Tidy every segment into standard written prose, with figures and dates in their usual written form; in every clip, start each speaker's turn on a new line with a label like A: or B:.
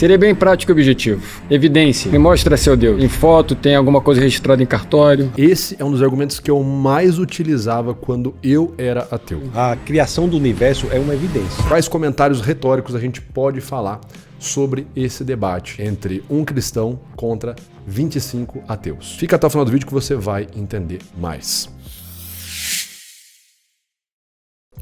A: Seria bem prático e objetivo. Evidência. Me mostra seu Deus. Em foto, tem alguma coisa registrada em cartório.
B: Esse é um dos argumentos que eu mais utilizava quando eu era ateu.
C: A criação do universo é uma evidência.
B: Quais comentários retóricos a gente pode falar sobre esse debate entre um cristão contra 25 ateus? Fica até o final do vídeo que você vai entender mais.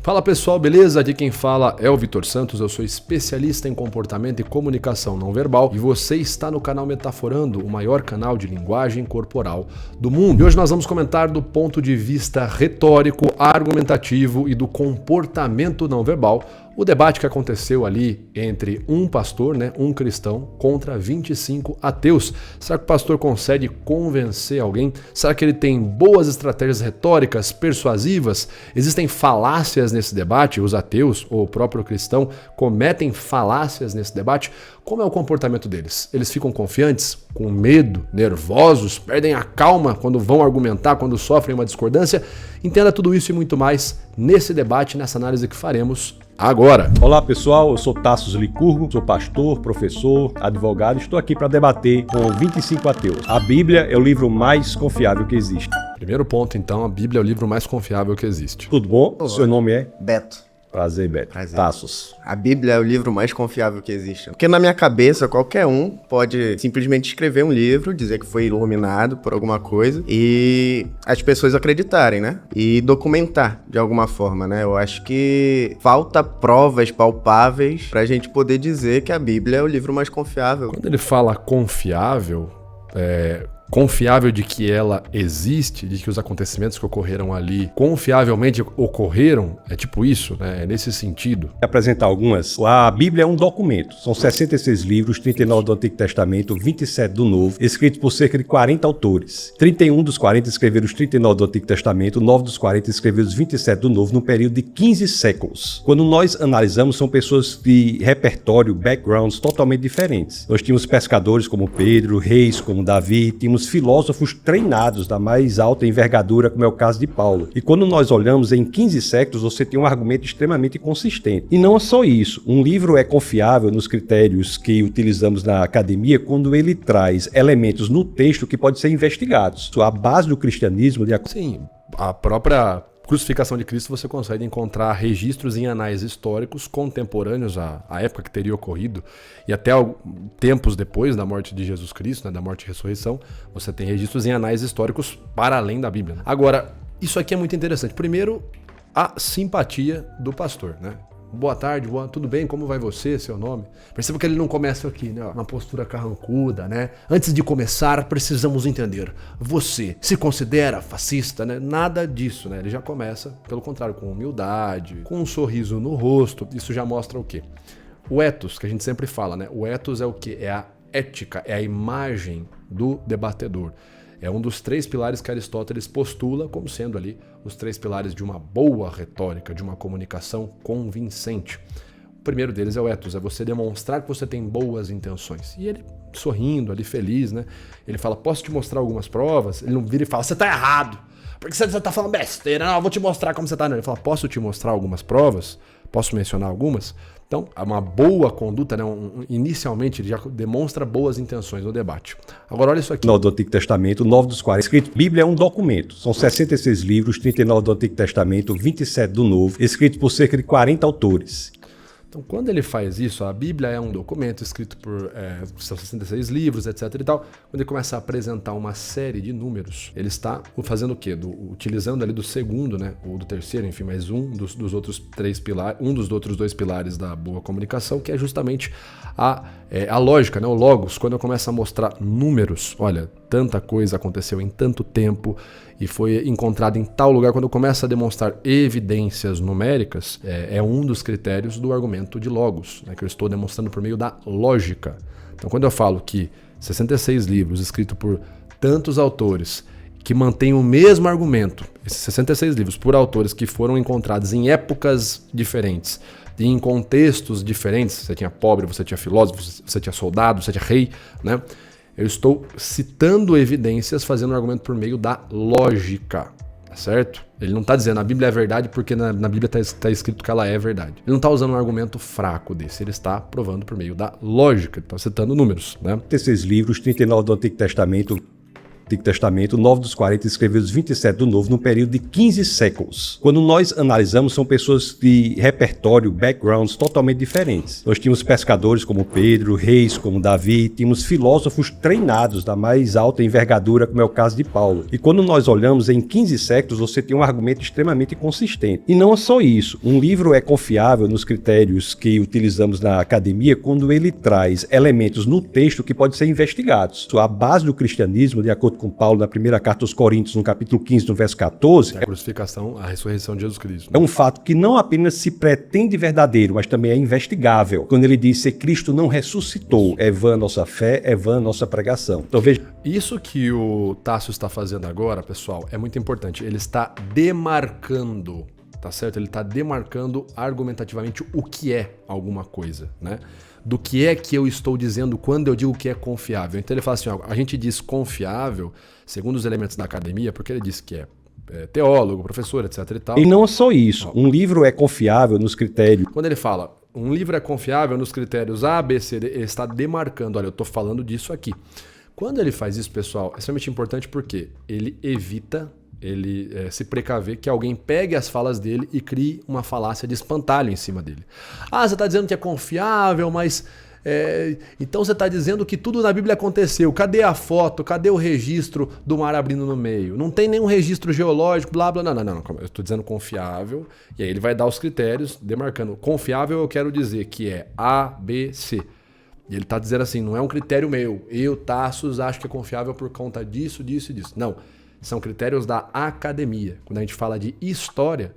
B: Fala pessoal, beleza? Aqui quem fala é o Vitor Santos, eu sou especialista em comportamento e comunicação não verbal e você está no canal Metaforando, o maior canal de linguagem corporal do mundo. E hoje nós vamos comentar do ponto de vista retórico, argumentativo e do comportamento não verbal o debate que aconteceu ali entre um pastor, um cristão, contra 25 ateus. Será que o pastor consegue convencer alguém? Será que ele tem boas estratégias retóricas, persuasivas? Existem falácias nesse debate? Os ateus ou o próprio cristão cometem falácias nesse debate? Como é o comportamento deles? Eles ficam confiantes, com medo, nervosos, perdem a calma quando vão argumentar, quando sofrem uma discordância? Entenda tudo isso e muito mais nesse debate, nessa análise que faremos agora.
C: Olá pessoal, eu sou Tassos Licurgo, sou pastor, professor, advogado e estou aqui para debater com 25 ateus. A Bíblia é o livro mais confiável que existe.
B: Primeiro ponto então, a Bíblia é o livro mais confiável que existe.
C: Tudo bom?
D: Olá.
C: Seu nome é?
D: Beto.
C: Prazer, Beto.
D: Prazer.
C: Tassos.
D: A Bíblia é o livro mais confiável que existe. Porque na minha cabeça, qualquer um pode simplesmente escrever um livro, dizer que foi iluminado por alguma coisa e as pessoas acreditarem, né? E documentar de alguma forma, né? Eu acho que falta provas palpáveis pra gente poder dizer que a Bíblia é o livro mais confiável.
B: Quando ele fala confiável, confiável de que ela existe, de que os acontecimentos que ocorreram ali confiavelmente ocorreram, é tipo isso, né? É nesse sentido.
C: Vou apresentar algumas. A Bíblia é um documento. São 66 livros, 39 do Antigo Testamento, 27 do Novo, escritos por cerca de 40 autores. 31 dos 40 escreveram os 39 do Antigo Testamento, 9 dos 40 escreveram os 27 do Novo, num período de 15 séculos. Quando nós analisamos, são pessoas de repertório, backgrounds totalmente diferentes. Nós tínhamos pescadores como Pedro, reis como Davi, tínhamos filósofos treinados da mais alta envergadura, como é o caso de Paulo. E quando nós olhamos em 15 séculos, você tem um argumento extremamente consistente. E não é só isso. Um livro é confiável nos critérios que utilizamos na academia quando ele traz elementos no texto que podem ser investigados. A base do cristianismo...
B: Sim, a própria crucificação de Cristo você consegue encontrar registros em anais históricos contemporâneos à época que teria ocorrido e até tempos depois da morte de Jesus Cristo, da morte e ressurreição, você tem registros em anais históricos para além da Bíblia. Agora, isso aqui é muito interessante. Primeiro, a simpatia do pastor, Boa tarde, tudo bem? Como vai você, seu nome? Perceba que ele não começa aqui, uma postura carrancuda, Antes de começar, precisamos entender. Você se considera fascista, Nada disso, Ele já começa, pelo contrário, com humildade, com um sorriso no rosto. Isso já mostra o quê? O ethos, que a gente sempre fala, O ethos é o quê? É a ética, é a imagem do debatedor. É um dos 3 pilares que Aristóteles postula como sendo ali os 3 pilares de uma boa retórica, de uma comunicação convincente. O primeiro deles é o ethos, é você demonstrar que você tem boas intenções. E ele, sorrindo ali, feliz, ele fala, posso te mostrar algumas provas? Ele não vira e fala, você tá errado, porque você tá falando besteira, não, eu vou te mostrar como você tá. Não, ele fala, posso te mostrar algumas provas? Posso mencionar algumas? Então, uma boa conduta, inicialmente, ele já demonstra boas intenções no debate. Agora, olha isso aqui.
C: No do Antigo Testamento, 9 dos 40 escritos. Bíblia é um documento. São 66 livros, 39 do Antigo Testamento, 27 do Novo, escritos por cerca de 40 autores.
B: Então, quando ele faz isso, a Bíblia é um documento escrito por 66 livros, etc. e tal. Quando ele começa a apresentar uma série de números, ele está fazendo o quê? Utilizando ali do segundo, ou do terceiro, enfim, mais um dos outros 3 pilares, um dos outros 2 pilares da boa comunicação, que é justamente a lógica, o logos. Quando eu começo a mostrar números, olha, tanta coisa aconteceu em tanto tempo e foi encontrado em tal lugar. Quando eu começo a demonstrar evidências numéricas, é um dos critérios do argumento de logos, que eu estou demonstrando por meio da lógica. Então, quando eu falo que 66 livros escritos por tantos autores que mantêm o mesmo argumento, esses 66 livros por autores que foram encontrados em épocas diferentes e em contextos diferentes, você tinha pobre, você tinha filósofo, você tinha soldado, você tinha rei, Eu estou citando evidências, fazendo um argumento por meio da lógica. tá certo? Ele não está dizendo a Bíblia é verdade porque na Bíblia está escrito que ela é verdade. Ele não está usando um argumento fraco desse, ele está provando por meio da lógica, ele está citando números, né?
C: 36 livros, 39 do Antigo Testamento, 9 dos 40 escreveu os 27 do Novo, num período de 15 séculos. Quando nós analisamos, são pessoas de repertório, backgrounds totalmente diferentes. Nós tínhamos pescadores como Pedro, reis como Davi, tínhamos filósofos treinados da mais alta envergadura, como é o caso de Paulo. E quando nós olhamos em 15 séculos, você tem um argumento extremamente consistente. E não é só isso. Um livro é confiável nos critérios que utilizamos na academia quando ele traz elementos no texto que podem ser investigados. A base do cristianismo, de acordo com Paulo, na primeira carta aos Coríntios, no capítulo 15, no verso 14,
B: A crucificação, a ressurreição de Jesus Cristo.
C: é um fato que não apenas se pretende verdadeiro, mas também é investigável. Quando ele diz que Cristo não ressuscitou, é vã a nossa fé, é vã a nossa pregação. Então veja,
B: Isso que o Tássio está fazendo agora, pessoal, é muito importante. Ele está demarcando, tá certo? Ele está demarcando argumentativamente o que é alguma coisa, né? Do que é que eu estou dizendo quando eu digo que é confiável. Então ele fala assim, ó, a gente diz confiável, segundo os elementos da academia, porque ele diz que é teólogo, professor, etc e tal.
C: e não é só isso. Um livro é confiável nos critérios.
B: Quando ele fala, um livro é confiável nos critérios A, B, C, D, ele está demarcando, olha, eu estou falando disso aqui. Quando ele faz isso, pessoal, é extremamente importante porque ele evita, ele se precaver que alguém pegue as falas dele e crie uma falácia de espantalho em cima dele. Ah, você está dizendo que é confiável, mas... então você está dizendo que tudo na Bíblia aconteceu. Cadê a foto? Cadê o registro do mar abrindo no meio? Não tem nenhum registro geológico, blá, blá. Não. Eu estou dizendo confiável. E aí ele vai dar os critérios, demarcando. Confiável eu quero dizer que é A, B, C. E ele está dizendo assim, não é um critério meu. Eu, Tassos, acho que é confiável por conta disso, disso e disso. Não. São critérios da academia. Quando a gente fala de história,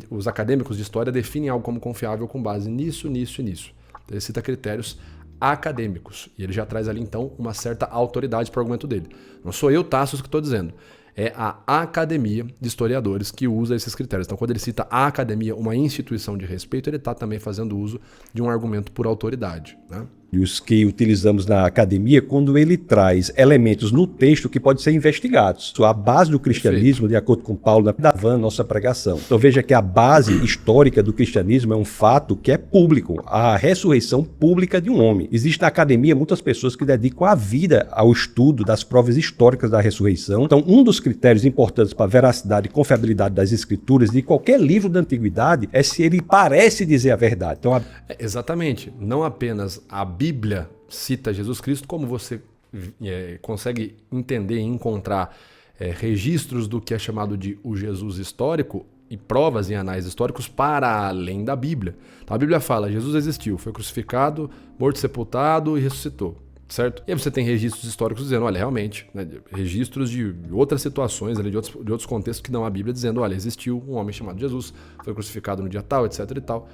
B: os acadêmicos de história definem algo como confiável com base nisso, nisso e nisso. Ele cita critérios acadêmicos. E ele já traz ali, então, uma certa autoridade para o argumento dele. Não sou eu, Tassos, que estou dizendo. É a academia de historiadores que usa esses critérios. Então, quando ele cita a academia, uma instituição de respeito, ele está também fazendo uso de um argumento por autoridade, né?
C: Os que utilizamos na academia quando ele traz elementos no texto que podem ser investigados. A base do cristianismo, de acordo com Paulo, da vã nossa pregação. Então veja que a base histórica do cristianismo é um fato que é público, a ressurreição pública de um homem. Existe na academia muitas pessoas que dedicam a vida ao estudo das provas históricas da ressurreição. Então um dos critérios importantes para a veracidade e confiabilidade das escrituras de qualquer livro da antiguidade é se ele parece dizer a verdade. Então,
B: exatamente. Não apenas a Bíblia cita Jesus Cristo, como você consegue entender e encontrar registros do que é chamado de o Jesus histórico e provas em anais históricos para além da Bíblia. Então a Bíblia fala, Jesus existiu, foi crucificado, morto, sepultado e ressuscitou, certo? E aí você tem registros históricos dizendo, olha, realmente, né, registros de outras situações, ali, de outros contextos que não a Bíblia, dizendo, olha, existiu um homem chamado Jesus, foi crucificado no dia tal, etc e tal.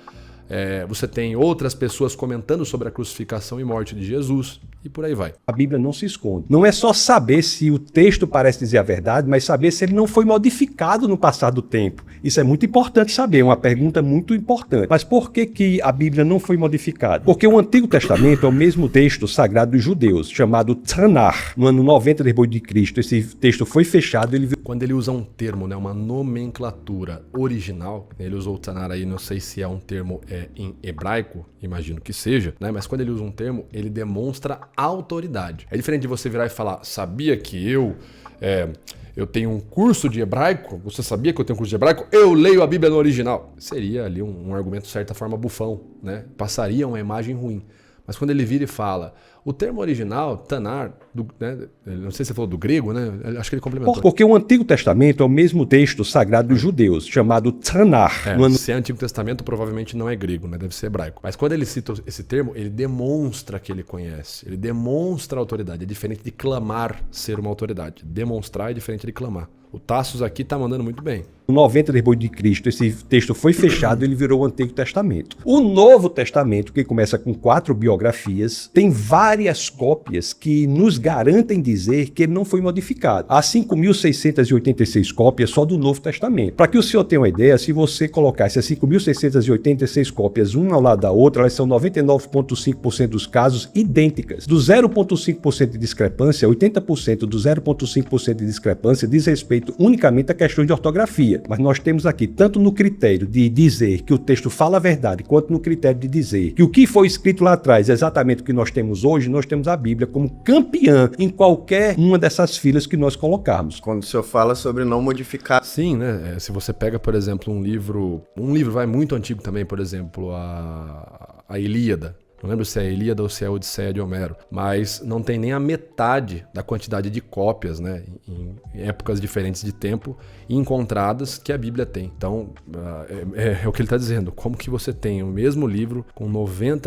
B: Você tem outras pessoas comentando sobre a crucificação e morte de Jesus e por aí vai.
C: A Bíblia não se esconde. Não é só saber se o texto parece dizer a verdade, mas saber se ele não foi modificado no passar do tempo. Isso é muito importante saber, é uma pergunta muito importante. Mas por que a Bíblia não foi modificada? Porque o Antigo Testamento é o mesmo texto sagrado dos judeus, chamado Tanar. No ano 90 depois de Cristo, esse texto foi fechado.
B: Quando ele usa um termo, né, uma nomenclatura original, ele usou o Tanar aí, não sei se é um termo em hebraico, imagino que seja, né? Mas quando ele usa um termo, ele demonstra autoridade. É diferente de você virar e falar, sabia que eu tenho um curso de hebraico? Você sabia que eu tenho um curso de hebraico? Eu leio a Bíblia no original. Seria ali um argumento, de certa forma, bufão, né? Passaria uma imagem ruim. Mas quando ele vira e fala, o termo original, Tanar, né, não sei se você falou do grego, né? Acho que ele complementou.
C: Porque o Antigo Testamento é o mesmo texto sagrado dos judeus, chamado Tanar.
B: Se é Antigo Testamento, provavelmente não é grego, né? Deve ser hebraico. Mas quando ele cita esse termo, ele demonstra que ele conhece. Ele demonstra autoridade. É diferente de clamar ser uma autoridade. Demonstrar é diferente de clamar. O Tassos aqui está mandando muito bem.
C: No 90 depois de Cristo, esse texto foi fechado, ele virou o Antigo Testamento. O Novo Testamento, que começa com 4 biografias, tem várias cópias que nos garantem dizer que ele não foi modificado. Há 5.686 cópias só do Novo Testamento. Para que o senhor tenha uma ideia, se você colocar essas 5.686 cópias uma ao lado da outra, elas são 99,5% dos casos idênticas. Do 0,5% de discrepância, 80% do 0,5% de discrepância diz respeito respeito unicamente a questões de ortografia, mas nós temos aqui, tanto no critério de dizer que o texto fala a verdade, quanto no critério de dizer que o que foi escrito lá atrás é exatamente o que nós temos hoje, nós temos a Bíblia como campeã em qualquer uma dessas filas que nós colocarmos.
D: Quando o senhor fala sobre não modificar...
B: Sim, né? Se você pega, por exemplo, um livro vai muito antigo também, por exemplo, a Ilíada. Não lembro se é a Ilíada ou se é a Odisseia de Homero, mas não tem nem a metade da quantidade de cópias, né, em épocas diferentes de tempo encontradas que a Bíblia tem. Então, é o que ele está dizendo. Como que você tem o mesmo livro com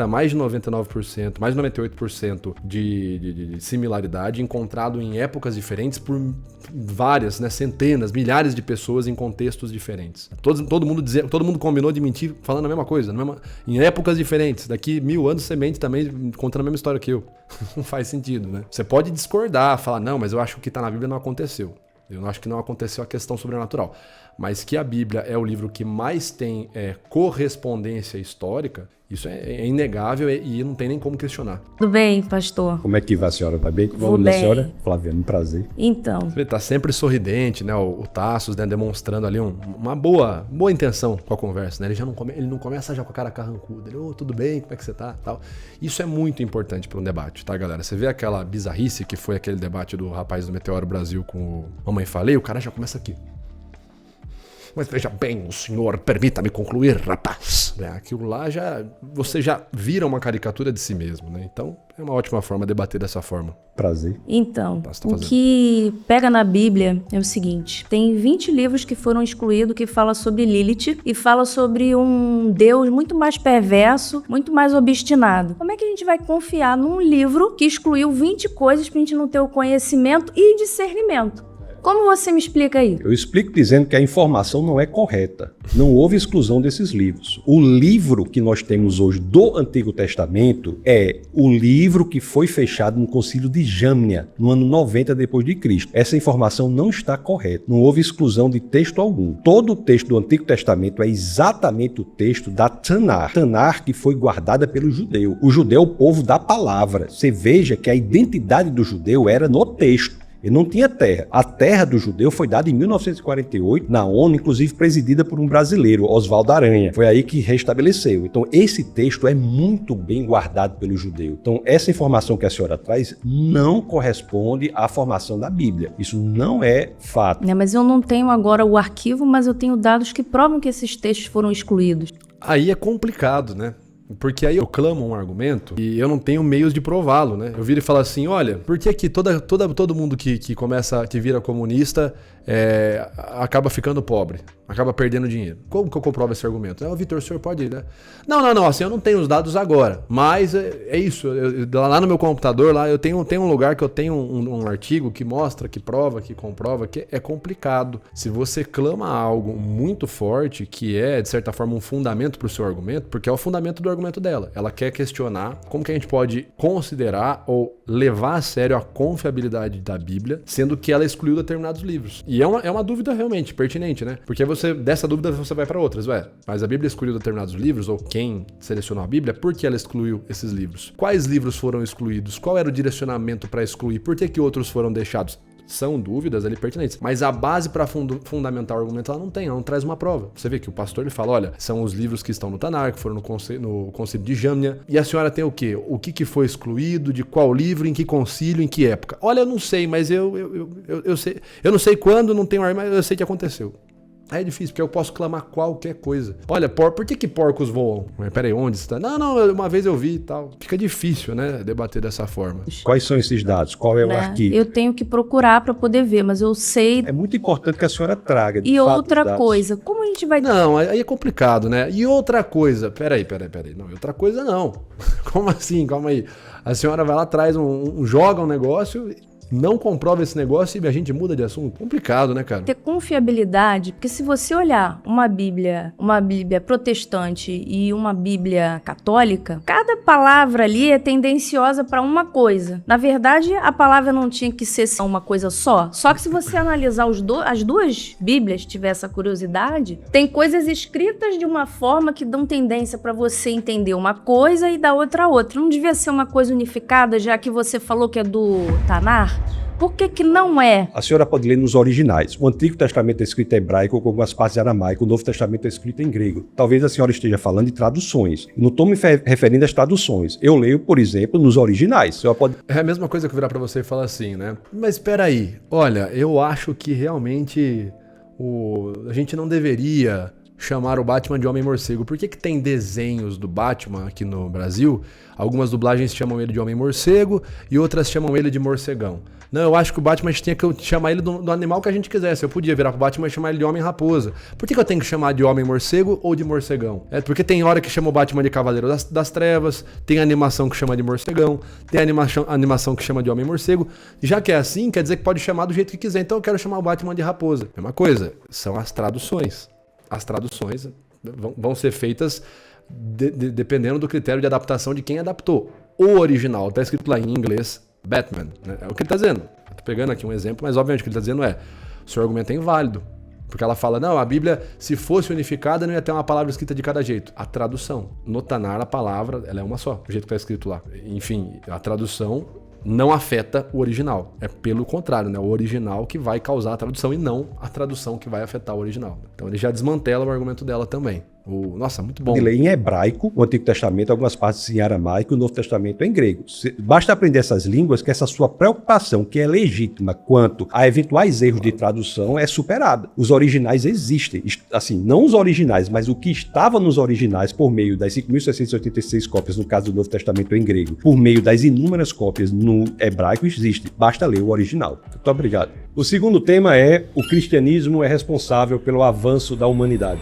B: mais de 99%, mais de 98% de similaridade encontrado em épocas diferentes por várias, né, centenas, milhares de pessoas em contextos diferentes. Todo mundo combinou de mentir falando a mesma coisa, em épocas diferentes. Daqui 1000 anos você mente também contando a mesma história que eu. Não faz sentido, né? Você pode discordar, falar, não, mas eu acho que o que está na Bíblia não aconteceu. Eu acho que não aconteceu a questão sobrenatural. Mas que a Bíblia é o livro que mais tem correspondência histórica, isso é inegável e não tem nem como questionar.
E: Tudo bem, pastor?
C: Como é que vai a senhora? Vai bem?
E: Vou bem.
C: A senhora? Flaviano, um prazer.
E: Então.
B: Ele tá sempre sorridente, né? O Tassos, né? Demonstrando ali uma boa intenção com a conversa, né? Ele não começa já com a cara carrancuda. Ele, tudo bem? Como é que você tá? Tal. Isso é muito importante para um debate, tá, galera? Você vê aquela bizarrice que foi aquele debate do rapaz do Meteoro Brasil com o Mamãe Falei, o cara já começa aqui. Mas veja bem, o senhor, permita-me concluir, rapaz. Aquilo lá você já vira uma caricatura de si mesmo, né? Então, é uma ótima forma de debater dessa forma.
C: Prazer.
E: Então, o que pega na Bíblia é o seguinte, tem 20 livros que foram excluídos que fala sobre Lilith e fala sobre um Deus muito mais perverso, muito mais obstinado. Como é que a gente vai confiar num livro que excluiu 20 coisas pra gente não ter o conhecimento e discernimento? Como você me explica aí?
C: Eu explico dizendo que a informação não é correta. Não houve exclusão desses livros. O livro que nós temos hoje do Antigo Testamento é o livro que foi fechado no Concílio de Jâmnia, no ano 90 depois de Cristo. Essa informação não está correta. Não houve exclusão de texto algum. Todo o texto do Antigo Testamento é exatamente o texto da Tanar. Tanar que foi guardada pelo judeu. O judeu é o povo da palavra. Você veja que a identidade do judeu era no texto. Ele não tinha terra. A terra do judeu foi dada em 1948 na ONU, inclusive presidida por um brasileiro, Oswaldo Aranha. Foi aí que restabeleceu. Então, esse texto é muito bem guardado pelo judeu. Então, essa informação que a senhora traz não corresponde à formação da Bíblia. Isso não é fato.
E: Mas eu não tenho agora o arquivo, mas eu tenho dados que provam que esses textos foram excluídos.
B: Aí é complicado, né? Porque aí eu clamo um argumento e eu não tenho meios de prová-lo, né? Eu viro e falo assim, olha, por que que todo mundo que vira comunista acaba ficando pobre? Acaba perdendo dinheiro? Como que eu comprovo esse argumento? Vitor, o senhor pode ir, né? Não, assim, eu não tenho os dados agora, mas é isso. Lá no meu computador, lá eu tenho um lugar que eu tenho um artigo que mostra, que prova, que comprova, que é complicado. Se você clama algo muito forte, que é, de certa forma, um fundamento para o seu argumento, porque é o fundamento do argumento dela. Ela quer questionar como que a gente pode considerar ou levar a sério a confiabilidade da Bíblia, sendo que ela excluiu determinados livros. E é uma dúvida realmente pertinente, né? Porque dessa dúvida você vai para outras, mas a Bíblia excluiu determinados livros, ou quem selecionou a Bíblia, por que ela excluiu esses livros? Quais livros foram excluídos? Qual era o direcionamento para excluir? Por que outros foram deixados? São dúvidas ali pertinentes, mas a base para fundamentar o argumento ela não traz uma prova. Você vê que o pastor ele fala, olha, são os livros que estão no Tanar, que foram no concílio de Jâmnia, e a senhora tem o quê? O que foi excluído, de qual livro, em que concílio, em que época? Olha, eu não sei, mas eu sei, eu não sei quando, não tenho mas eu sei que aconteceu. Aí é difícil, porque eu posso clamar qualquer coisa. Olha, por que porcos voam? Peraí, onde você tá? Não, uma vez eu vi e tal. Fica difícil, né, debater dessa forma.
C: Quais são esses dados? Qual é o arquivo?
E: Eu tenho que procurar para poder ver, mas eu sei...
C: É muito importante que a senhora traga, de
E: E
C: fato,
E: outra coisa, como a gente vai...
B: Não, aí é complicado, né? E outra coisa... Peraí. Não, outra coisa não. Como assim? Calma aí. A senhora vai lá, traz joga um negócio... Não comprova esse negócio e a gente muda de assunto. Complicado, né, cara?
E: Ter confiabilidade, porque se você olhar uma Bíblia protestante e uma Bíblia católica, cada palavra ali é tendenciosa para uma coisa. Na verdade, a palavra não tinha que ser uma coisa só. Só que se você analisar as duas Bíblias, tiver essa curiosidade, tem coisas escritas de uma forma que dão tendência para você entender uma coisa e da outra. Não devia ser uma coisa unificada, já que você falou que é do Tanar? Por que que não é?
C: A senhora pode ler nos originais. O Antigo Testamento é escrito em hebraico com algumas partes em aramaico, o Novo Testamento é escrito em grego. Talvez a senhora esteja falando de traduções. Eu não estou me referindo às traduções. Eu leio, por exemplo, nos originais. A senhora pode...
B: É a mesma coisa que eu virar pra você e falar assim, né? Mas espera aí, olha, eu acho que realmente a gente não deveria chamar o Batman de Homem-Morcego. Por que que tem desenhos do Batman aqui no Brasil? Algumas dublagens chamam ele de Homem-Morcego e outras chamam ele de Morcegão. Não, eu acho que o Batman tinha que chamar ele do animal que a gente quisesse. Eu podia virar pro Batman e chamar ele de Homem-Raposa. Por que que eu tenho que chamar de Homem-Morcego ou de Morcegão? É porque tem hora que chama o Batman de Cavaleiro das Trevas, tem animação que chama de Morcegão, tem animação que chama de Homem-Morcego. Já que é assim, quer dizer que pode chamar do jeito que quiser. Então eu quero chamar o Batman de Raposa. É uma coisa, são as traduções. As traduções vão ser feitas dependendo do critério de adaptação de quem adaptou. O original está escrito lá em inglês, Batman, né? É o que ele está dizendo. Estou pegando aqui um exemplo, mas obviamente o que ele está dizendo é: o seu argumento é inválido. Porque ela fala, não, a Bíblia, se fosse unificada, não ia ter uma palavra escrita de cada jeito. A tradução. No Tanar, a palavra, ela é uma só, do jeito que está escrito lá. Enfim, a tradução não afeta o original. É pelo contrário, né? O original que vai causar a tradução e não a tradução que vai afetar o original. Então ele já desmantela o argumento dela também. Nossa, muito bom.
C: Ele lê em hebraico, o Antigo Testamento, algumas partes em aramaico, o Novo Testamento em grego. Basta aprender essas línguas que essa sua preocupação, que é legítima quanto a eventuais erros de tradução, é superada. Os originais existem. Assim, não os originais, mas o que estava nos originais por meio das 5.686 cópias, no caso do Novo Testamento em grego, por meio das inúmeras cópias no hebraico, existe. Basta ler o original. Muito obrigado. O segundo tema é: o cristianismo é responsável pelo avanço da humanidade.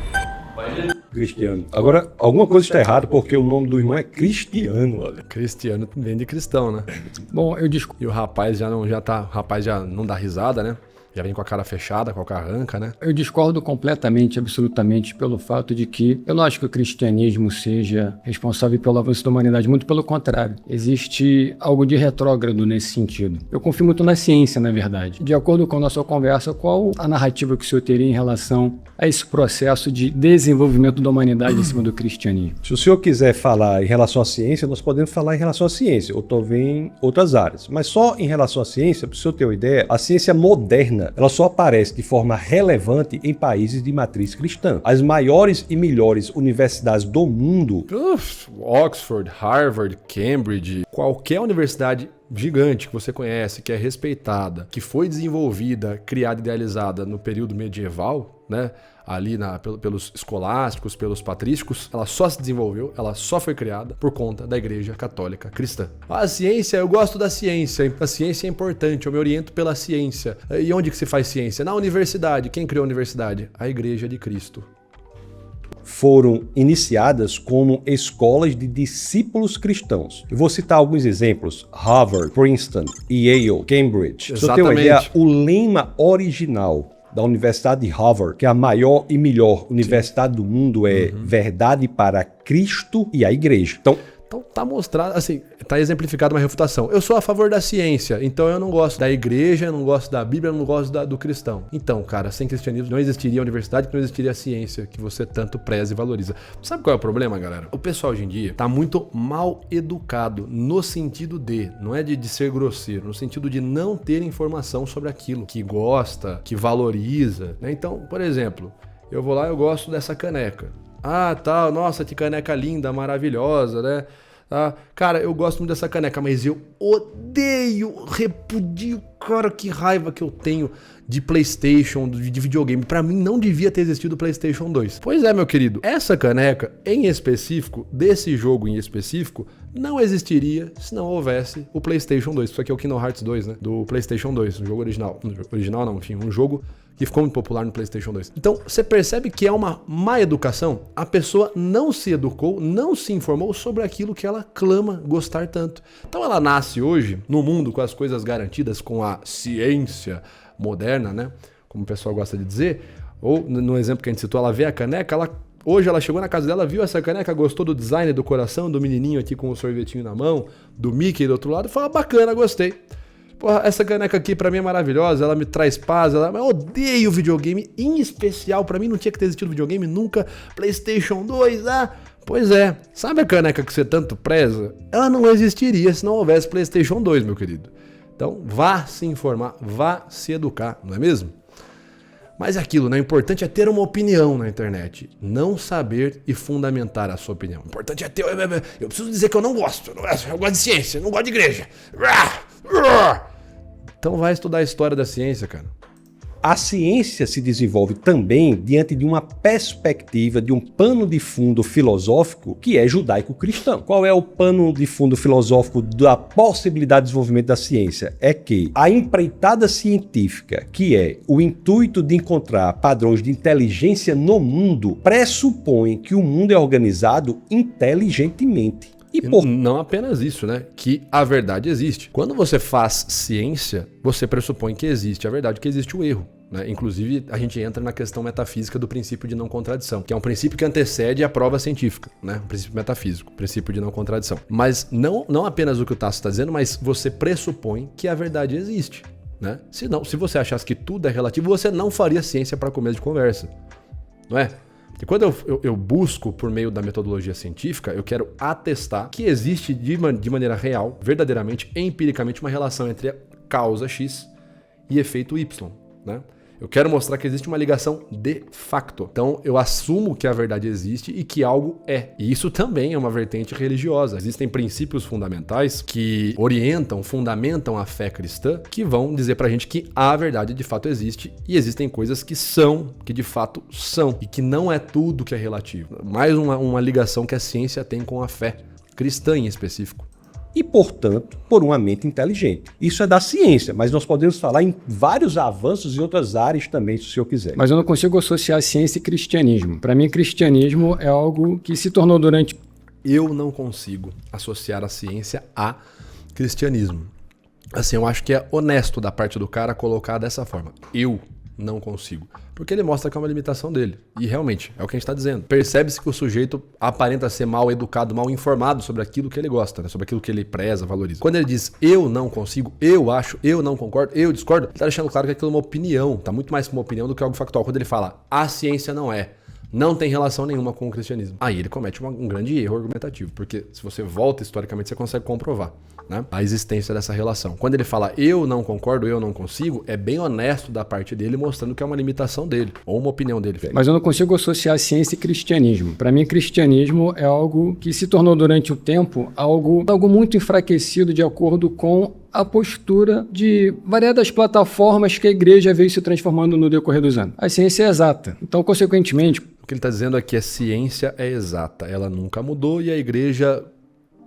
C: Cristiano. Agora, alguma coisa está errada porque o nome do irmão é Cristiano, olha.
B: Cristiano vem de cristão, né?
A: Bom, eu discordo.
B: E o rapaz já não dá risada, né? Já vem com a cara fechada, com a cara arranca, né?
A: Eu discordo completamente, absolutamente, pelo fato de que eu não acho que o cristianismo seja responsável pelo avanço da humanidade. Muito pelo contrário. Existe algo de retrógrado nesse sentido. Eu confio muito na ciência, na verdade. De acordo com a nossa conversa, qual a narrativa que o senhor teria em relação a esse processo de desenvolvimento da humanidade em cima do cristianismo?
C: Se o senhor quiser falar em relação à ciência, nós podemos falar em relação à ciência, ou talvez em outras áreas. Mas só em relação à ciência, para o senhor ter uma ideia, a ciência moderna, ela só aparece de forma relevante em países de matriz cristã. As maiores e melhores universidades do mundo...
B: Oxford, Harvard, Cambridge, qualquer universidade gigante que você conhece, que é respeitada, que foi desenvolvida, criada e idealizada no período medieval, né? Ali pelos escolásticos, pelos patrísticos, ela só se desenvolveu, ela só foi criada por conta da Igreja Católica Cristã. A ciência, eu gosto da ciência, a ciência é importante, eu me oriento pela ciência. E onde que se faz ciência? Na universidade. Quem criou a universidade? A Igreja de Cristo.
C: Foram iniciadas como escolas de discípulos cristãos. Eu vou citar alguns exemplos: Harvard, Princeton, Yale, Cambridge. Você tem uma ideia, o lema original da Universidade de Harvard, que é a maior e melhor universidade do mundo, é verdade para Cristo e a Igreja. Então
B: tá mostrado, assim, tá exemplificado uma refutação. Eu sou a favor da ciência, então eu não gosto da igreja, eu não gosto da Bíblia, eu não gosto do cristão. Então, cara, sem cristianismo não existiria a universidade, não existiria a ciência que você tanto preza e valoriza. Sabe qual é o problema, galera? O pessoal hoje em dia tá muito mal educado no sentido de, não é de ser grosseiro, no sentido de não ter informação sobre aquilo que gosta, que valoriza, né? Então, por exemplo, eu vou lá, eu gosto dessa caneca. Ah, tá, nossa, que caneca linda, maravilhosa, né? Ah, cara, eu gosto muito dessa caneca, mas eu odeio, repudio, cara, que raiva que eu tenho de PlayStation, de videogame. Pra mim não devia ter existido o PlayStation 2. Pois é, meu querido, essa caneca em específico, desse jogo em específico, não existiria se não houvesse o PlayStation 2. Isso aqui é o Kingdom Hearts 2, né? Do PlayStation 2, um jogo original. Original não, enfim, um jogo que ficou muito popular no PlayStation 2. Então, você percebe que é uma má educação? A pessoa não se educou, não se informou sobre aquilo que ela clama gostar tanto. Então, ela nasce hoje no mundo com as coisas garantidas, com a ciência moderna, né? Como o pessoal gosta de dizer. Ou, no exemplo que a gente citou, ela vê a caneca, hoje ela chegou na casa dela, viu essa caneca, gostou do design do coração, do menininho aqui com o sorvetinho na mão, do Mickey do outro lado, e falou, bacana, gostei. Porra, essa caneca aqui pra mim é maravilhosa, ela me traz paz, mas eu odeio videogame, em especial, pra mim não tinha que ter existido videogame nunca, PlayStation 2, pois é, sabe a caneca que você tanto preza? Ela não existiria se não houvesse PlayStation 2, meu querido. Então, vá se informar, vá se educar, não é mesmo? Mas é aquilo, né? O importante é ter uma opinião na internet, não saber e fundamentar a sua opinião. O importante é ter... Eu preciso dizer que eu não gosto, eu gosto de ciência, eu não gosto de igreja. Então vai estudar a história da ciência, cara.
C: A ciência se desenvolve também diante de uma perspectiva, de um pano de fundo filosófico que é judaico-cristão. Qual é o pano de fundo filosófico da possibilidade de desenvolvimento da ciência? É que a empreitada científica, que é o intuito de encontrar padrões de inteligência no mundo, pressupõe que o mundo é organizado inteligentemente.
B: E não apenas isso, né? Que a verdade existe. Quando você faz ciência, você pressupõe que existe a verdade, que existe o erro. Né? Inclusive, a gente entra na questão metafísica do princípio de não contradição, que é um princípio que antecede a prova científica, né? Um princípio metafísico, princípio de não contradição. Mas não apenas o que o Tasso está dizendo, mas você pressupõe que a verdade existe. Né? Se você achasse que tudo é relativo, você não faria ciência para começo de conversa. Não é? E quando eu busco por meio da metodologia científica, eu quero atestar que existe de maneira real, verdadeiramente, empiricamente, uma relação entre a causa X e efeito Y, né? Eu quero mostrar que existe uma ligação de facto. Então, eu assumo que a verdade existe e que algo é. E isso também é uma vertente religiosa. Existem princípios fundamentais que orientam, fundamentam a fé cristã, que vão dizer pra gente que a verdade de fato existe e existem coisas que de fato são, e que não é tudo que é relativo. Mais uma ligação que a ciência tem com a fé cristã em específico.
C: E, portanto, por uma mente inteligente. Isso é da ciência, mas nós podemos falar em vários avanços em outras áreas também, se o senhor quiser.
A: Mas eu não consigo associar ciência e cristianismo. Para mim, cristianismo é algo que se tornou durante...
B: Eu não consigo associar a ciência a cristianismo. Assim, eu acho que é honesto da parte do cara colocar dessa forma. Eu não consigo. Porque ele mostra que é uma limitação dele. E realmente, é o que a gente está dizendo. Percebe-se que o sujeito aparenta ser mal educado, mal informado sobre aquilo que ele gosta, né? Sobre aquilo que ele preza, valoriza. Quando ele diz, eu não consigo, eu acho, eu não concordo, eu discordo, ele está deixando claro que aquilo é uma opinião. Está muito mais como uma opinião do que algo factual. Quando ele fala, a ciência não tem relação nenhuma com o cristianismo. Aí ele comete um grande erro argumentativo, porque se você volta historicamente, você consegue comprovar, né, a existência dessa relação. Quando ele fala eu não concordo, eu não consigo, é bem honesto da parte dele, mostrando que é uma limitação dele, ou uma opinião dele.
A: Mas eu não consigo associar ciência e cristianismo. Para mim, cristianismo é algo que se tornou durante o tempo algo muito enfraquecido de acordo com a postura de variadas plataformas que a igreja veio se transformando no decorrer dos anos. A ciência é exata. Então, consequentemente...
B: O que ele está dizendo é que a ciência é exata. Ela nunca mudou e a igreja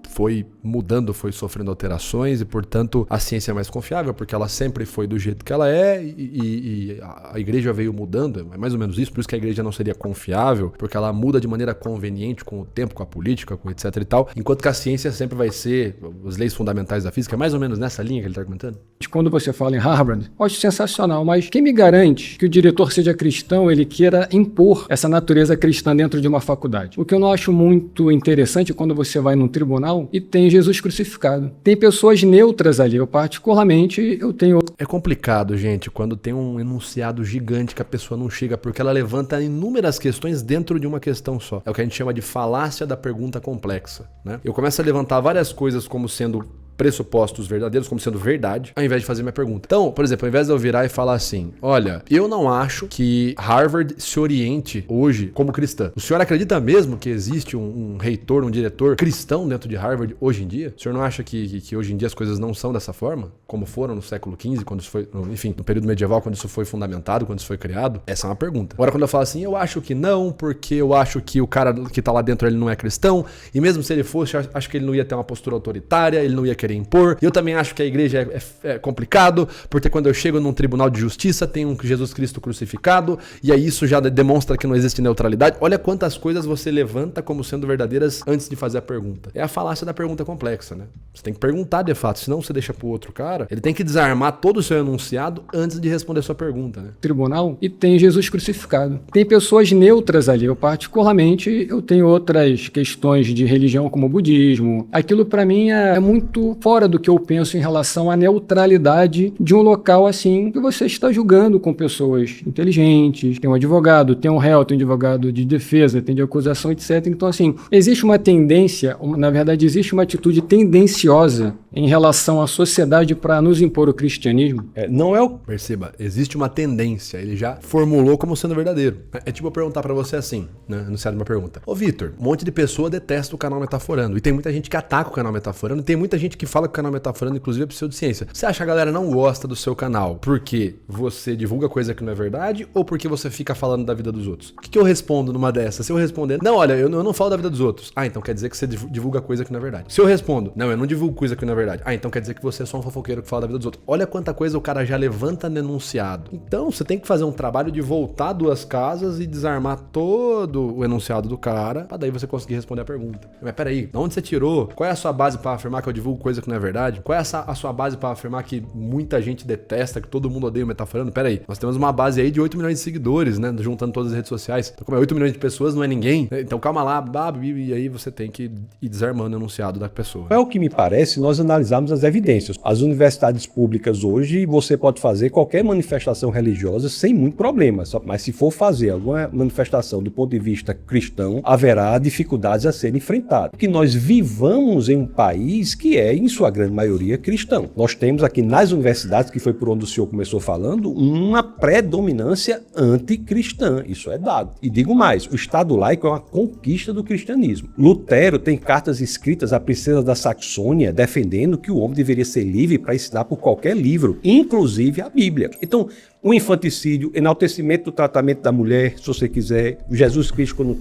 B: foi mudando, foi sofrendo alterações e, portanto, a ciência é mais confiável porque ela sempre foi do jeito que ela é e a igreja veio mudando, é mais ou menos isso, por isso que a igreja não seria confiável, porque ela muda de maneira conveniente com o tempo, com a política, com etc e tal, enquanto que a ciência sempre vai ser, as leis fundamentais da física, é mais ou menos nessa linha que ele está argumentando?
A: Quando você fala em Harvard, eu acho sensacional, mas quem me garante que o diretor seja cristão, ele queira impor essa natureza cristã dentro de uma faculdade? O que eu não acho muito interessante quando você vai num tribunal e tem Jesus crucificado. Tem pessoas neutras ali. Eu particularmente, eu tenho...
B: É complicado, gente, quando tem um enunciado gigante que a pessoa não chega, porque ela levanta inúmeras questões dentro de uma questão só. É o que a gente chama de falácia da pergunta complexa, né? Eu começo a levantar várias coisas como sendo pressupostos verdadeiros, como sendo verdade, ao invés de fazer minha pergunta. Então, por exemplo, ao invés de eu virar e falar assim, olha, eu não acho que Harvard se oriente hoje como cristã. O senhor acredita mesmo que existe um reitor, um diretor cristão dentro de Harvard hoje em dia? O senhor não acha que hoje em dia as coisas não são dessa forma? Como foram no século XV, quando isso foi, enfim, no período medieval, quando isso foi fundamentado, quando isso foi criado? Essa é uma pergunta. Agora, quando eu falo assim, eu acho que não, porque eu acho que o cara que tá lá dentro, ele não é cristão, e mesmo se ele fosse, eu acho que ele não ia ter uma postura autoritária, ele não ia querer impor. Eu também acho que a igreja é complicado, porque quando eu chego num tribunal de justiça, tem um Jesus Cristo crucificado, e aí isso já demonstra que não existe neutralidade. Olha quantas coisas você levanta como sendo verdadeiras antes de fazer a pergunta. É a falácia da pergunta complexa, né? Você tem que perguntar de fato, senão você deixa pro outro cara, ele tem que desarmar todo o seu enunciado antes de responder a sua pergunta, né?
A: Tribunal e tem Jesus crucificado. Tem pessoas neutras ali. Eu particularmente, eu tenho outras questões de religião como o budismo. Aquilo pra mim é muito muito fora do que eu penso em relação à neutralidade de um local assim que você está julgando com pessoas inteligentes, tem um advogado, tem um réu, tem um advogado de defesa, tem de acusação, etc. Então, assim, existe uma tendência, na verdade, existe uma atitude tendenciosa em relação à sociedade para nos impor o cristianismo.
C: Não é o...
B: Perceba, existe uma tendência, ele já formulou como sendo verdadeiro. É tipo eu perguntar pra você assim, né, anunciado uma pergunta. Ô Vitor, um monte de pessoa detesta o canal Metaforando, e tem muita gente que ataca o canal Metaforando, e tem muita gente que fala que o canal Metaforando, inclusive, é pseudociência. Você acha que a galera não gosta do seu canal porque você divulga coisa que não é verdade, ou porque você fica falando da vida dos outros? O que eu respondo numa dessas? Se eu responder, não, olha, eu não falo da vida dos outros. Ah, então quer dizer que você divulga coisa que não é verdade. Se eu respondo, não, eu não divulgo coisa que não é verdade. Ah, então quer dizer que você é só um fofoqueiro que fala da vida dos outros. Olha quanta coisa o cara já levanta enunciado. Então, você tem que fazer um trabalho de voltar duas casas e desarmar todo o enunciado do cara, pra daí você conseguir responder a pergunta. Mas peraí, de onde você tirou? Qual é a sua base pra afirmar que eu divulgo coisa que não é verdade? Qual é a sua base pra afirmar que muita gente detesta, que todo mundo odeia o Metaforando? Peraí, nós temos uma base aí de 8 milhões de seguidores, né? Juntando todas as redes sociais. Então, como é 8 milhões de pessoas, não é ninguém. Então, calma lá, e aí você tem que ir desarmando o enunciado da pessoa.
C: É o que me parece nós analisarmos as evidências. As universidades públicas hoje, você pode fazer qualquer manifestação religiosa sem muito problema. Mas se for fazer alguma manifestação do ponto de vista cristão, haverá dificuldades a serem enfrentadas. Porque nós vivamos em um país que é, em sua grande maioria, cristão. Nós temos aqui nas universidades, que foi por onde o senhor começou falando, uma predominância anticristã. Isso é dado. E digo mais, o Estado laico é uma conquista do cristianismo. Lutero tem cartas escritas à princesa da Saxônia defendendo que o homem deveria ser livre para ensinar por qualquer livro, inclusive a Bíblia. Então, o infanticídio, enaltecimento do tratamento da mulher, se você quiser, Jesus Cristo, quando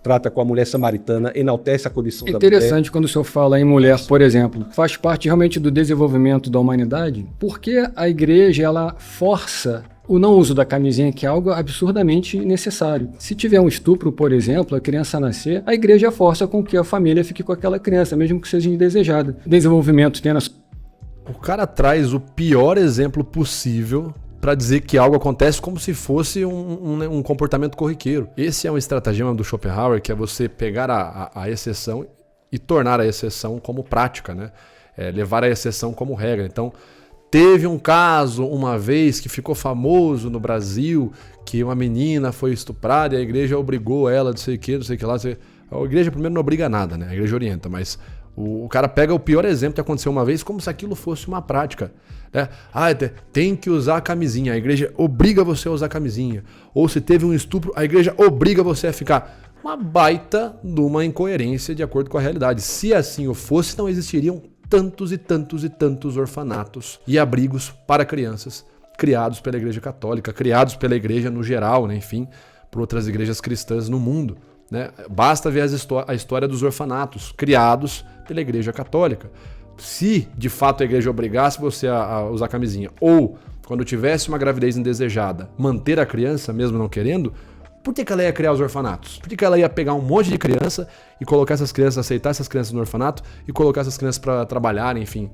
C: trata com a mulher samaritana, enaltece a condição da mulher.
A: Interessante quando o senhor fala em mulher, por exemplo, faz parte realmente do desenvolvimento da humanidade, porque a igreja, ela força o não uso da camisinha, que é algo absurdamente necessário. Se tiver um estupro, por exemplo, a criança nascer, a igreja força com que a família fique com aquela criança, mesmo que seja indesejada. Desenvolvimento tendo...
B: O cara traz o pior exemplo possível para dizer que algo acontece como se fosse um comportamento corriqueiro. Esse é um estratagema do Schopenhauer, que é você pegar a exceção e tornar a exceção como prática, né? Levar a exceção como regra. Então, teve um caso uma vez que ficou famoso no Brasil, que uma menina foi estuprada e a igreja obrigou ela, não sei o que lá. A igreja primeiro não obriga nada, né? A igreja orienta, mas o cara pega o pior exemplo que aconteceu uma vez como se aquilo fosse uma prática, né? Ah, tem que usar a camisinha, a igreja obriga você a usar a camisinha. Ou se teve um estupro, a igreja obriga você a ficar. Uma baita de uma incoerência de acordo com a realidade. Se assim o fosse, não existiriam tantos e tantos e tantos orfanatos e abrigos para crianças criados pela Igreja Católica, criados pela Igreja no geral, né? Enfim, por outras igrejas cristãs no mundo, né? Basta ver a história dos orfanatos criados pela Igreja Católica. Se de fato a igreja obrigasse você a usar camisinha, ou quando tivesse uma gravidez indesejada, manter a criança mesmo não querendo, por que ela ia criar os orfanatos? Por que ela ia pegar um monte de criança e colocar essas crianças, aceitar essas crianças no orfanato e colocar essas crianças para trabalharem, enfim,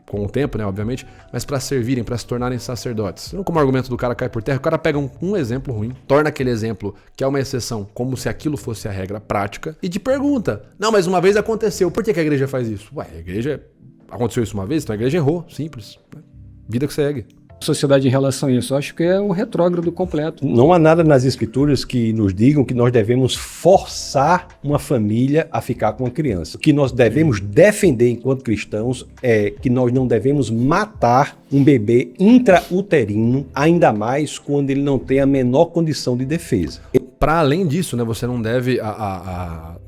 B: com o tempo, né, obviamente, mas para servirem, para se tornarem sacerdotes? Não como o argumento do cara cai por terra, o cara pega um exemplo ruim, torna aquele exemplo, que é uma exceção, como se aquilo fosse a regra prática, e te pergunta, não, mas uma vez aconteceu, por que a igreja faz isso? Ué, a igreja, aconteceu isso uma vez, então a igreja errou, simples, né? Vida que segue.
A: Sociedade em relação a isso, eu acho que é um retrógrado completo.
C: Não há nada nas escrituras que nos digam que nós devemos forçar uma família a ficar com uma criança. O que nós devemos defender enquanto cristãos é que nós não devemos matar um bebê intrauterino, ainda mais quando ele não tem a menor condição de defesa.
B: Para além disso, né, você não deve...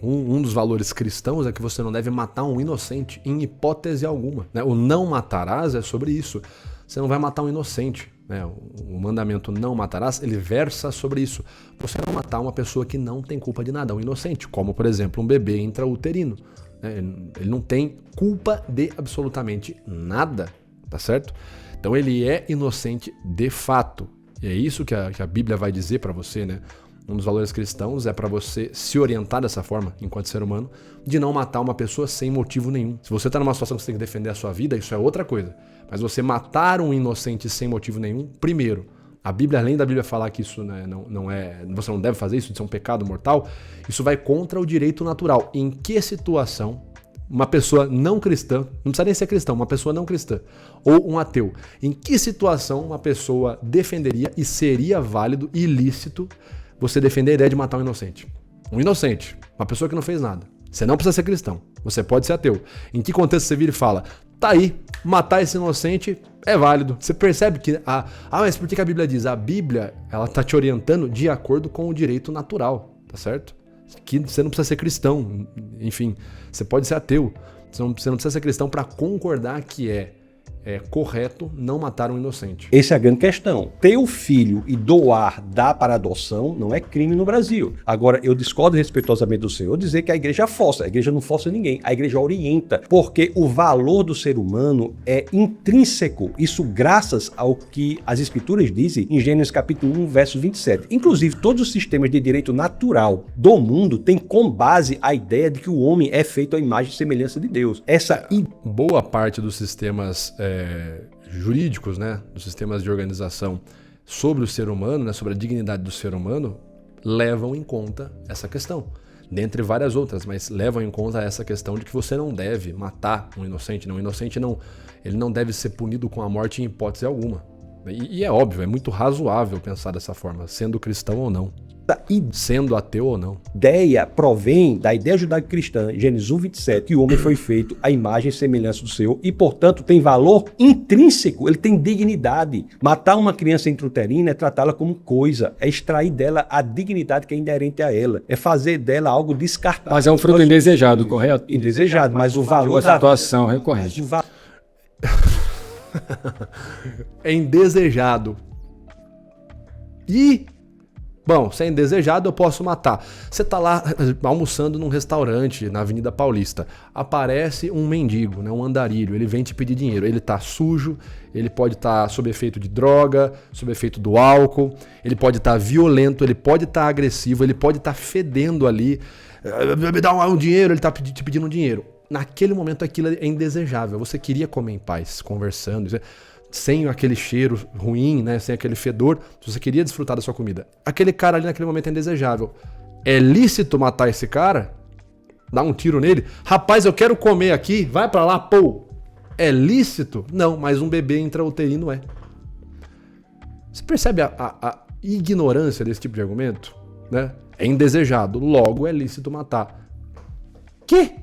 B: Um dos valores cristãos é que você não deve matar um inocente em hipótese alguma, né? O não matarás é sobre isso. Você não vai matar um inocente, né? O mandamento não matarás, ele versa sobre isso. Você não matar uma pessoa que não tem culpa de nada, um inocente, como por exemplo um bebê intrauterino, né? Ele não tem culpa de absolutamente nada, tá certo? Então ele é inocente de fato. E é isso que a Bíblia vai dizer para você, né? Um dos valores cristãos é para você se orientar dessa forma, enquanto ser humano, de não matar uma pessoa sem motivo nenhum. Se você está numa situação que você tem que defender a sua vida, isso é outra coisa. Mas você matar um inocente sem motivo nenhum, primeiro, a Bíblia, além da Bíblia falar que isso, né, você não deve fazer isso, isso é um pecado mortal, isso vai contra o direito natural. Em que situação uma pessoa não cristã, não precisa nem ser cristão, uma pessoa não cristã, ou um ateu, em que situação uma pessoa defenderia e seria válido e ilícito você defender a ideia de matar um inocente? Um inocente, uma pessoa que não fez nada. Você não precisa ser cristão, você pode ser ateu. Em que contexto você vira e fala, tá aí, matar esse inocente é válido. Você percebe que, mas por que a Bíblia diz? A Bíblia, ela tá te orientando de acordo com o direito natural, tá certo? Que você não precisa ser cristão, enfim, você pode ser ateu. Você não precisa ser cristão para concordar que é correto não matar um inocente.
C: Essa é a grande questão. Ter o filho e dar para adoção não é crime no Brasil. Agora, eu discordo respeitosamente do senhor dizer que a igreja força. A igreja não força ninguém. A igreja orienta. Porque o valor do ser humano é intrínseco. Isso graças ao que as escrituras dizem em Gênesis capítulo 1, verso 27. Inclusive, todos os sistemas de direito natural do mundo têm como base a ideia de que o homem é feito à imagem e semelhança de Deus.
B: Boa parte dos sistemas jurídicos, né, dos sistemas de organização sobre o ser humano, né, sobre a dignidade do ser humano, levam em conta essa questão. Dentre várias outras, mas levam em conta essa questão de que você não deve matar um inocente. Não, o inocente ele não deve ser punido com a morte em hipótese alguma. E é óbvio, é muito razoável pensar dessa forma, sendo cristão ou não. Sendo ateu ou não.
C: A ideia provém da ideia judaico-cristã, Gênesis 1, 27, e o homem foi feito à imagem e semelhança do Senhor, e portanto tem valor intrínseco, ele tem dignidade. Matar uma criança intrauterina é tratá-la como coisa, é extrair dela a dignidade que é inerente a ela, é fazer dela algo descartável.
A: Mas é um fruto indesejado, correto?
C: Indesejado, mas o valor
A: da situação recorrente.
B: É indesejado. Bom, se é indesejado, eu posso matar. Você tá lá almoçando num restaurante na Avenida Paulista. Aparece um mendigo, né, um andarilho. Ele vem te pedir dinheiro. Ele tá sujo, ele pode estar sob efeito de droga, sob efeito do álcool. Ele pode estar violento, ele pode estar agressivo, ele pode estar fedendo ali. Me dá um dinheiro, ele tá te pedindo um dinheiro. Naquele momento aquilo é indesejável. Você queria comer em paz, conversando, sem aquele cheiro ruim, né? Sem aquele fedor, você queria desfrutar da sua comida. Aquele cara ali naquele momento é indesejável. É lícito matar esse cara? Dar um tiro nele? Rapaz, eu quero comer aqui, vai pra lá, pô. É lícito? Não, mas um bebê intrauterino é. Você percebe a ignorância desse tipo de argumento? Né? É indesejado, logo é lícito matar. Que?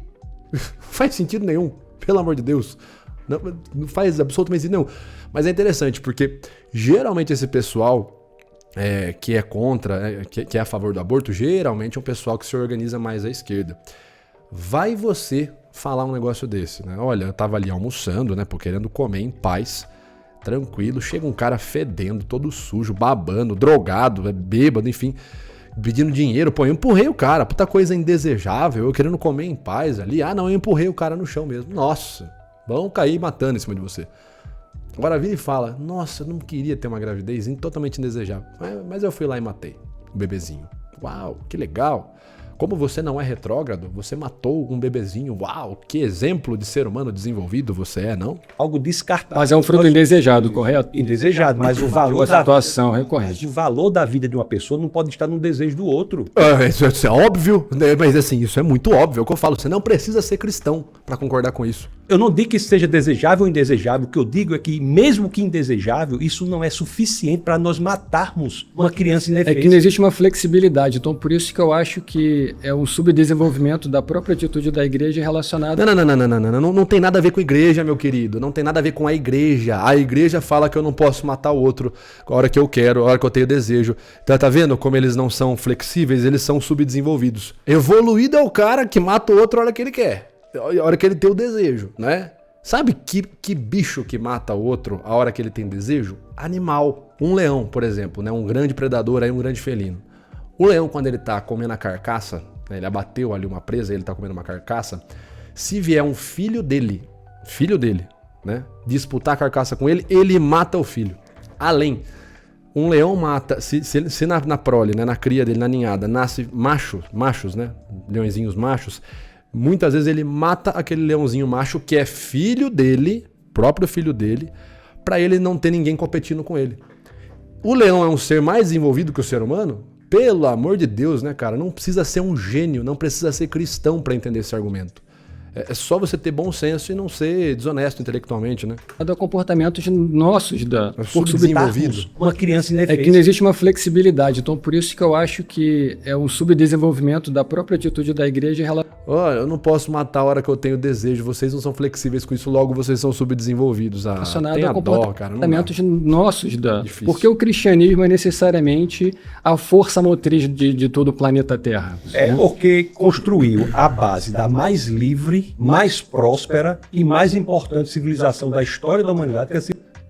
B: Não faz sentido nenhum, pelo amor de Deus. Não faz absolutamente sentido nenhum. Mas é interessante, porque geralmente esse pessoal que é contra, que é a favor do aborto, geralmente é um pessoal que se organiza mais à esquerda. Vai você falar um negócio desse, né? Olha, eu tava ali almoçando, né, querendo comer em paz, tranquilo, chega um cara fedendo, todo sujo, babando, drogado, bêbado, enfim, pedindo dinheiro. Pô, eu empurrei o cara, puta coisa indesejável, eu querendo comer em paz ali. Ah, não, eu empurrei o cara no chão mesmo. Nossa, vão cair matando em cima de você. Agora vira e fala, nossa, eu não queria ter uma gravidez totalmente indesejável, mas eu fui lá e matei o bebezinho. Uau, que legal. Como você não é retrógrado, você matou um bebezinho. Uau, que exemplo de ser humano desenvolvido você é, não?
C: Algo descartável.
A: Mas é um fruto indesejado, correto?
C: Indesejado, mas o valor
A: da situação recorrente.
C: O valor da vida de uma pessoa não pode estar no desejo do outro.
B: Isso é óbvio, né? Mas assim, isso é muito óbvio. É o que eu falo, você não precisa ser cristão para concordar com isso.
C: Eu não digo que isso seja desejável ou indesejável. O que eu digo é que, mesmo que indesejável, isso não é suficiente para nós matarmos uma criança indefesa.
A: É que não existe uma flexibilidade. Então, por isso que eu acho que é um subdesenvolvimento da própria atitude da igreja relacionada...
B: Não tem nada a ver com a igreja, meu querido. Não tem nada a ver com a igreja. A igreja fala que eu não posso matar o outro a hora que eu quero, a hora que eu tenho desejo. Tá vendo como eles não são flexíveis? Eles são subdesenvolvidos. Evoluído é o cara que mata o outro a hora que ele quer. A hora que ele tem o desejo, né? Sabe que bicho que mata o outro a hora que ele tem desejo? Animal. Um leão, por exemplo, né? Um grande predador, aí um grande felino. O leão, quando ele tá comendo a carcaça, né? Ele abateu ali uma presa, ele tá comendo uma carcaça. Se vier um filho dele, né? Disputar a carcaça com ele, ele mata o filho. Além, um leão mata, se na prole, né? Na cria dele, na ninhada, nasce machos, né? Leõezinhos machos. Muitas vezes ele mata aquele leãozinho macho que é filho dele, próprio filho dele, para ele não ter ninguém competindo com ele. O leão é um ser mais desenvolvido que o ser humano? Pelo amor de Deus, né, cara? Não precisa ser um gênio, não precisa ser cristão para entender esse argumento. É só você ter bom senso e não ser desonesto intelectualmente, né?
A: A comportamentos nossos por
B: Subdesenvolvido.
C: Uma criança
A: É
C: indefesa.
A: que não existe uma flexibilidade. Então, por isso que eu acho que é um subdesenvolvimento da própria atitude da igreja em relação.
B: Olha, eu não posso matar a hora que eu tenho desejo. Vocês não são flexíveis com isso, logo vocês são subdesenvolvidos.
A: Relacionado
B: Tenha
A: a
B: dó, cara. Não dá.
A: comportamentos nossos
B: Difícil.
A: porque o cristianismo é necessariamente a força motriz de todo o planeta Terra.
C: É porque construiu a base da mais livre, mais próspera e mais importante civilização da história da humanidade, que é a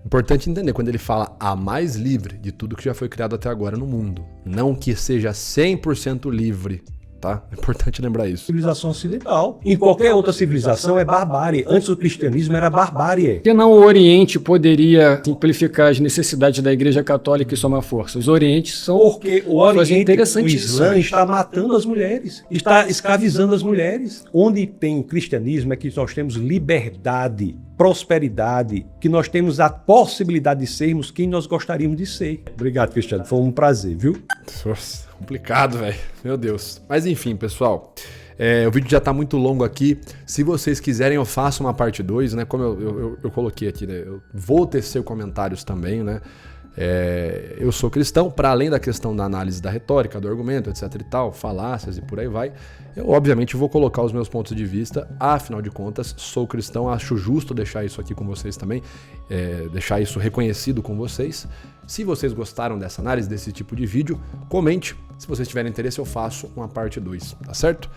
B: Importante entender quando ele fala a mais livre de tudo que já foi criado até agora no mundo. Não que seja 100% livre, tá? É importante lembrar isso.
C: civilização ocidental. Em qualquer outra civilização é barbárie. Antes o cristianismo era barbárie.
A: Por que não o Oriente poderia simplificar as necessidades da Igreja Católica e somar forças? Os Orientes são
C: Porque o Oriente, o
A: interessantíssimo.
C: Islã está matando as mulheres, está escravizando as mulheres. Onde tem o cristianismo é que nós temos liberdade, prosperidade, que nós temos a possibilidade de sermos quem nós gostaríamos de ser. Obrigado, Cristiano. Foi um prazer, viu?
B: Nossa, complicado, velho. Meu Deus. Mas enfim, pessoal. O vídeo já tá muito longo aqui. Se vocês quiserem, eu faço uma parte 2, né? Como eu coloquei aqui, né? Eu vou tecer comentários também, né? Eu sou cristão, para além da questão da análise da retórica, do argumento, etc e tal, falácias e por aí vai, eu obviamente vou colocar os meus pontos de vista, afinal de contas, sou cristão, acho justo deixar isso aqui com vocês também, deixar isso reconhecido com vocês. Se vocês gostaram dessa análise, desse tipo de vídeo, comente, se vocês tiverem interesse eu faço uma parte 2, tá certo?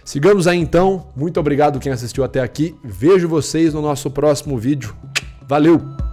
B: Sigamos aí então, muito obrigado quem assistiu até aqui, vejo vocês no nosso próximo vídeo, valeu!